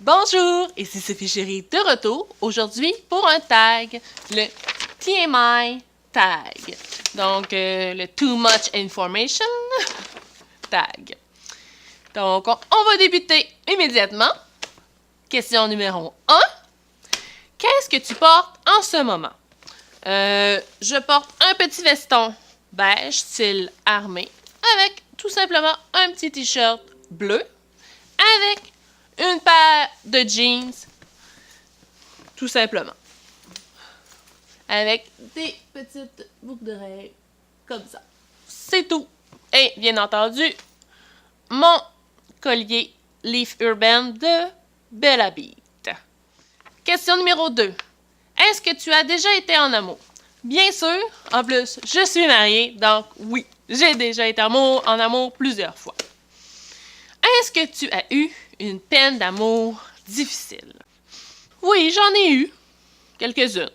Bonjour, ici Sophie Chérie de retour aujourd'hui pour un tag, le TMI tag. Donc, le Too Much Information tag. Donc, on va débuter immédiatement. Question numéro 1. Qu'est-ce que tu portes en ce moment? Je porte un petit veston beige, style armé, avec tout simplement un petit t-shirt bleu, avec une paire de jeans, tout simplement. Avec des petites boucles d'oreilles, comme ça. C'est tout. Et, bien entendu, mon collier Leaf Urban de Bella Beat. Question numéro 2. Est-ce que tu as déjà été en amour? Bien sûr. En plus, je suis mariée, donc oui, j'ai déjà été en amour plusieurs fois. Est-ce que tu as eu une peine d'amour difficile? Oui, j'en ai eu quelques-unes.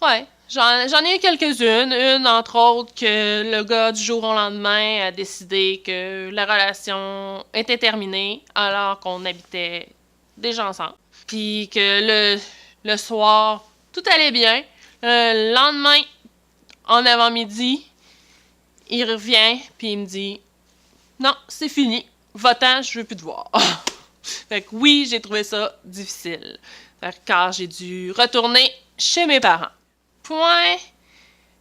Ouais, j'en ai eu quelques-unes. Une, entre autres, que le gars du jour au lendemain a décidé que la relation était terminée alors qu'on habitait déjà ensemble. Puis que le soir, tout allait bien. Le lendemain, en avant-midi, il revient puis il me dit « Non, c'est fini. Va-t'en, je veux plus te voir. » Fait que oui, j'ai trouvé ça difficile. Car j'ai dû retourner chez mes parents. Point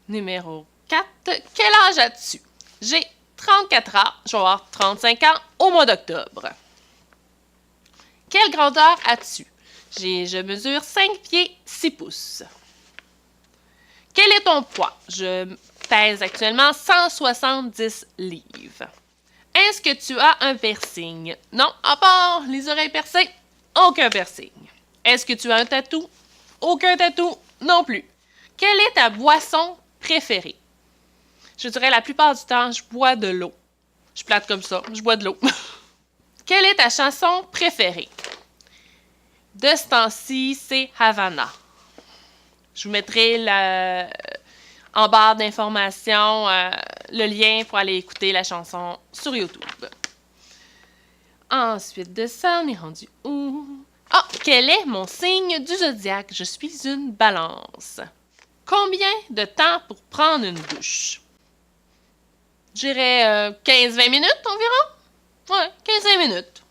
numéro 4. Quel âge as-tu? J'ai 34 ans. Je vais avoir 35 ans au mois d'octobre. Quelle grandeur as-tu? Je mesure 5 pieds 6 pouces. Quel est ton poids? Je pèse actuellement 170 livres. Est-ce que tu as un piercing? Non, à part les oreilles percées, aucun piercing. Est-ce que tu as un tatou? Aucun tatou non plus. Quelle est ta boisson préférée? Je dirais la plupart du temps, je bois de l'eau. Je plate comme ça, je bois de l'eau. Quelle est ta chanson préférée? De ce temps-ci, c'est Havana. Je vous mettrai en barre d'informations le lien pour aller écouter la chanson sur YouTube. Ensuite de ça, on est rendu où? Ah, quel est mon signe du zodiaque? Je suis une balance. Combien de temps pour prendre une douche? Je dirais 15-20 minutes environ? Ouais, 15-20 minutes.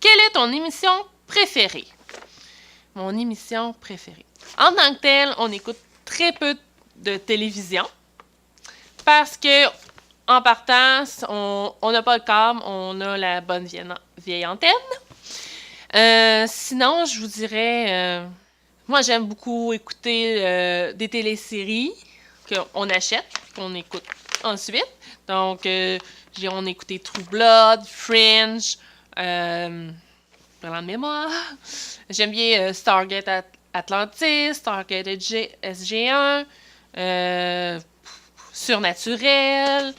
Quelle est ton émission préférée? Mon émission préférée. En tant que telle, on écoute très peu de télévision parce que, en partant, on n'a pas le câble, on a la bonne vieille antenne. Sinon, je vous dirais, moi j'aime beaucoup écouter des téléséries qu'on achète, qu'on écoute ensuite. Donc, on a écouté True Blood, Fringe, Brillant de mémoire. J'aime bien Stargate Atlantis, Stargate SG1, Surnaturel,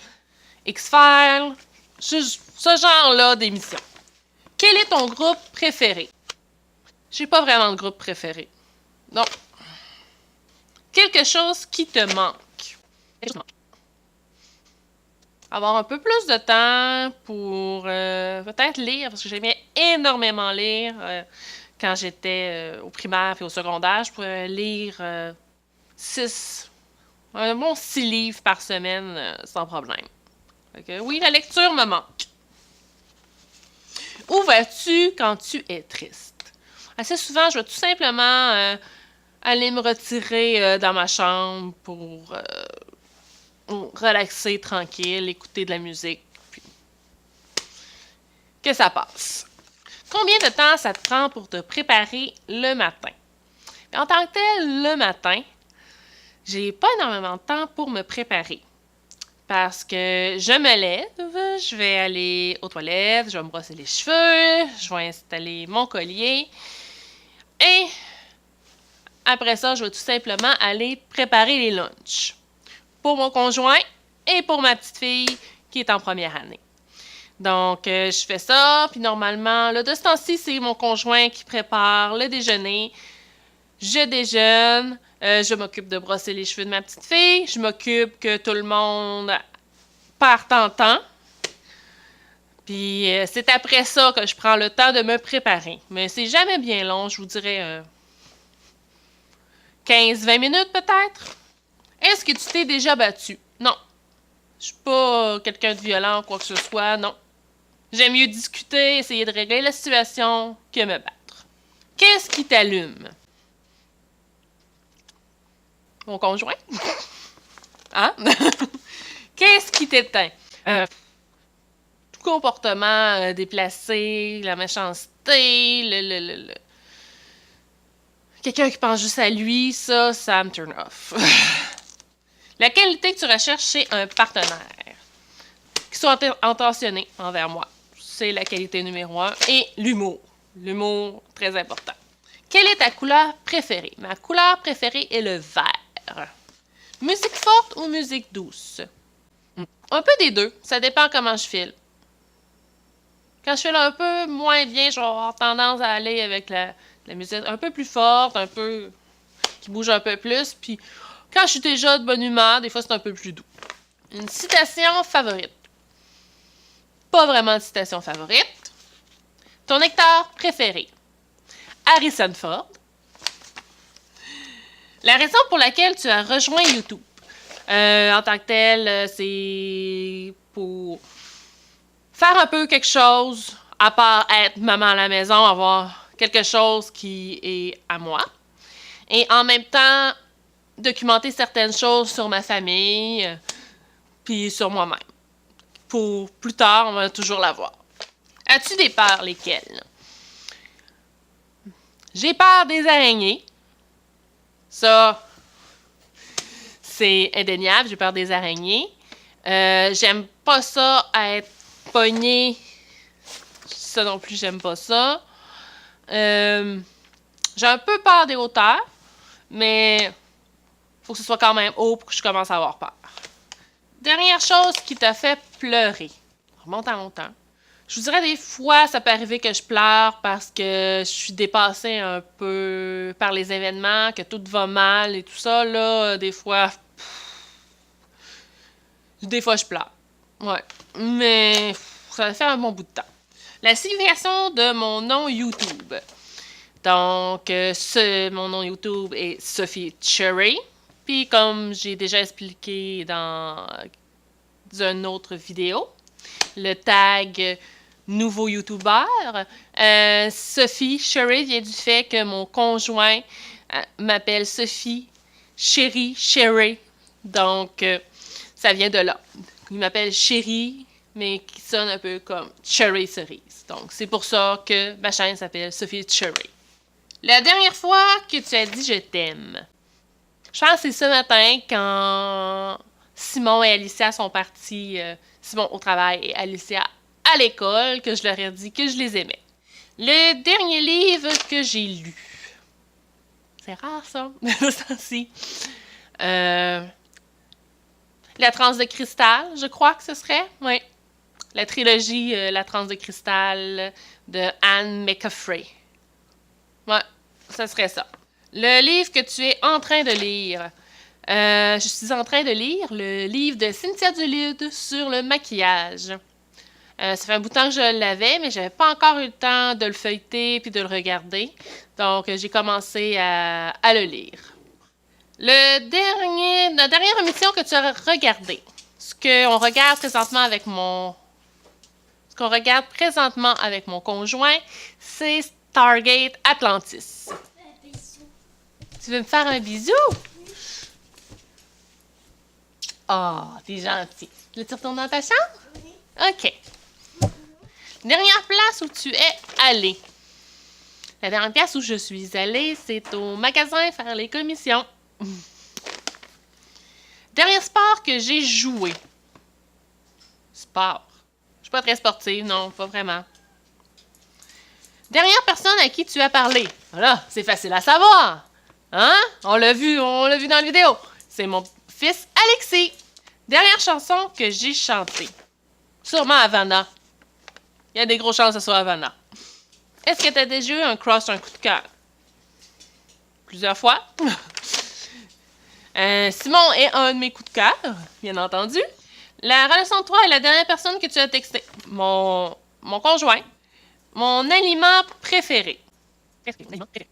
X-Files, ce genre-là d'émissions. Quel est ton groupe préféré? J'ai pas vraiment de groupe préféré. Non. Quelque chose qui te manque. Avoir un peu plus de temps pour peut-être lire, parce que j'aimais énormément lire quand j'étais au primaire et au secondaire. Je pouvais lire un bon 6 livres par semaine sans problème. Fait que, oui, la lecture me manque. Où vas-tu quand tu es triste? Assez souvent, je vais tout simplement aller me retirer dans ma chambre pour relaxer tranquille, écouter de la musique, puis que ça passe. Combien de temps ça te prend pour te préparer le matin? En tant que tel, le matin, j'ai pas énormément de temps pour me préparer. Parce que je me lève, je vais aller aux toilettes, je vais me brosser les cheveux, je vais installer mon collier. Et après ça, je vais tout simplement aller préparer les lunchs. Pour mon conjoint et pour ma petite fille qui est en première année. Donc, je fais ça, puis normalement, là, de ce temps-ci, c'est mon conjoint qui prépare le déjeuner. Je déjeune, je m'occupe de brosser les cheveux de ma petite fille, je m'occupe que tout le monde super tentant. Puis c'est après ça que je prends le temps de me préparer. Mais c'est jamais bien long, je vous dirais 15-20 minutes peut-être. Est-ce que tu t'es déjà battu? Non. Je suis pas quelqu'un de violent ou quoi que ce soit, non. J'aime mieux discuter, essayer de régler la situation que me battre. Qu'est-ce qui t'allume? Mon conjoint? Hein? Qu'est-ce qui t'éteint? Tout comportement déplacé, la méchanceté, quelqu'un qui pense juste à lui, ça me turn off. La qualité que tu recherches chez un partenaire. Qui soit intentionné envers moi. C'est la qualité numéro 1. Et l'humour. L'humour, très important. Quelle est ta couleur préférée? Ma couleur préférée est le vert. Musique forte ou musique douce? Un peu des deux. Ça dépend comment je file. Quand je file un peu moins bien, je vais avoir tendance à aller avec la musique un peu plus forte, un peu qui bouge un peu plus. Puis quand je suis déjà de bonne humeur, des fois c'est un peu plus doux. Une citation favorite? Pas vraiment de citation favorite. Ton acteur préféré? Harrison Ford. La raison pour laquelle tu as rejoint YouTube en tant que tel, c'est pour faire un peu quelque chose, à part être maman à la maison, avoir quelque chose qui est à moi. Et en même temps, documenter certaines choses sur ma famille, puis sur moi-même. Pour plus tard, on va toujours l'avoir. As-tu des peurs, lesquelles? J'ai peur des araignées. Ça, c'est indéniable, j'ai peur des araignées. J'aime pas ça être pognée. Ça non plus, j'aime pas ça. J'ai un peu peur des hauteurs, mais faut que ce soit quand même haut pour que je commence à avoir peur. Dernière chose qui t'a fait pleurer. Remonte à longtemps. Je vous dirais, des fois, ça peut arriver que je pleure parce que je suis dépassée un peu par les événements, que tout va mal et tout ça. Là, des fois, je pleure. Ouais. Mais ça fait un bon bout de temps. La signification de mon nom YouTube. Donc, mon nom YouTube est Sophie Cherry. Puis, comme j'ai déjà expliqué dans une autre vidéo, le tag nouveau YouTuber, Sophie Cherry vient du fait que mon conjoint m'appelle Sophie Chérie Cherry. Donc, ça vient de là. Il m'appelle Chérie, mais qui sonne un peu comme Cherry Cerise. Donc, c'est pour ça que ma chaîne s'appelle Sophie Cherry. La dernière fois que tu as dit « je t'aime », je pense que c'est ce matin quand Simon et Alicia sont partis, Simon au travail et Alicia à l'école, que je leur ai dit que je les aimais. Le dernier livre que j'ai lu, c'est rare ça, de ce temps-ci, La Transe de cristal, je crois que ce serait, oui. La trilogie La Transe de cristal de Anne McCaffrey. Ouais, ça serait ça. Le livre que tu es en train de lire. Je suis en train de lire le livre de Cynthia Dulude sur le maquillage. Ça fait un bout de temps que je l'avais, mais je n'avais pas encore eu le temps de le feuilleter puis de le regarder. Donc, j'ai commencé à le lire. La dernière émission que tu as regardée, ce qu'on regarde présentement avec mon conjoint, c'est Stargate Atlantis. Tu veux me faire un bisou? Oh, t'es gentil. Veux-tu retourner dans ta chambre? Oui. OK. Dernière place où tu es allé. La dernière place où je suis allée, c'est au magasin faire les commissions. Dernier sport que j'ai joué. Sport. Je suis pas très sportive, non, pas vraiment. Dernière personne à qui tu as parlé. Voilà, c'est facile à savoir. Hein? On l'a vu dans la vidéo. C'est mon fils Alexis. Dernière chanson que j'ai chantée. Sûrement Havana. Il y a des grosses chances que ce soit Havana. Est-ce que tu as déjà eu un crush sur un coup de cœur? Plusieurs fois. Simon est un de mes coups de cœur, bien entendu. La relation de toi est la dernière personne que tu as texté. Mon conjoint. Mon aliment préféré. Qu'est-ce que c'est l'aliment préféré?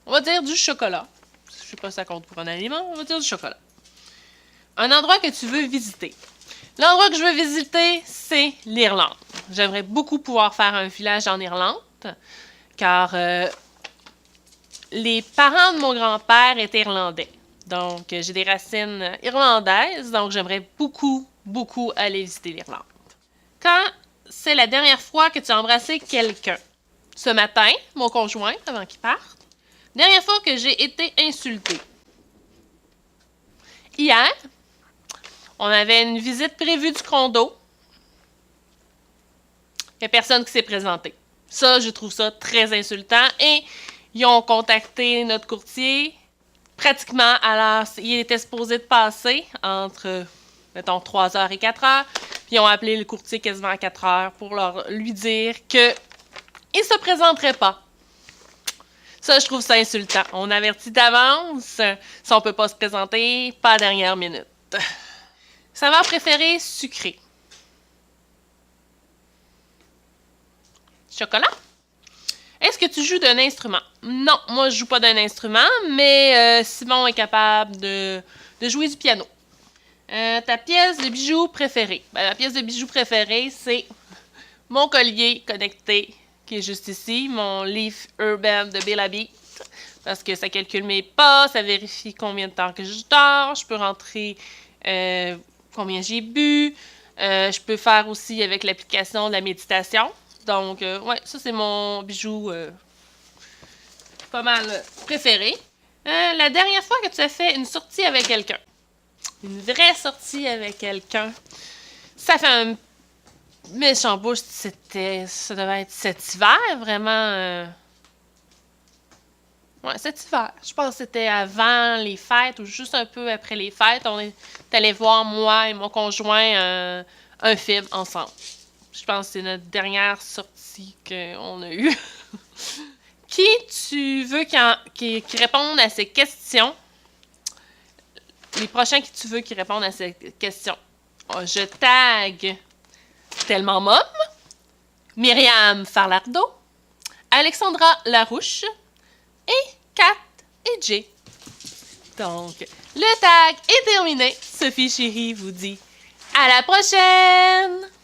On va dire du chocolat. Je sais pas si ça compte pour un aliment, on va dire du chocolat. Un endroit que tu veux visiter. L'endroit que je veux visiter, c'est l'Irlande. J'aimerais beaucoup pouvoir faire un village en Irlande, car les parents de mon grand-père étaient irlandais. Donc, j'ai des racines irlandaises, donc j'aimerais beaucoup, beaucoup aller visiter l'Irlande. Quand c'est la dernière fois que tu as embrassé quelqu'un? Ce matin, mon conjoint, avant qu'il parte. Dernière fois que j'ai été insultée. Hier, on avait une visite prévue du condo. Il n'y a personne qui s'est présenté. Ça, je trouve ça très insultant. Et ils ont contacté notre courtier pratiquement à l'heure. Il était supposé de passer entre, mettons, 3h et 4h. Puis ils ont appelé le courtier quasiment à 4h pour lui dire qu'il ne se présenterait pas. Ça, je trouve ça insultant. On avertit d'avance. Si on ne peut pas se présenter, pas à dernière minute. Saveur préférée, sucrée. Chocolat? Est-ce que tu joues d'un instrument? Non, moi je joue pas d'un instrument, mais Simon est capable de jouer du piano. Ta pièce de bijoux préférée? Ma pièce de bijoux préférée, c'est mon collier connecté, qui est juste ici, mon Leaf Urban de Bella Beat, parce que ça calcule mes pas, ça vérifie combien de temps que je dors, je peux rentrer combien j'ai bu, je peux faire aussi avec l'application de la méditation. Donc, ouais, ça c'est mon bijou pas mal préféré. La dernière fois que tu as fait une sortie avec quelqu'un, une vraie sortie avec quelqu'un, ça fait un méchant bout, ça devait être cet hiver, vraiment. Ouais, cet hiver. Je pense que c'était avant les fêtes ou juste un peu après les fêtes. On est allé voir, moi et mon conjoint, un film ensemble. Je pense que c'est notre dernière sortie qu'on a eue. Qui tu veux qui réponde à ces questions? Les prochains qui tu veux qui répondent à ces questions. Je tag Tellement Mom, Myriam Farlardeau, Alexandra Larouche et Kat et Jay. Donc, le tag est terminé. Sophie Chérie vous dit à la prochaine!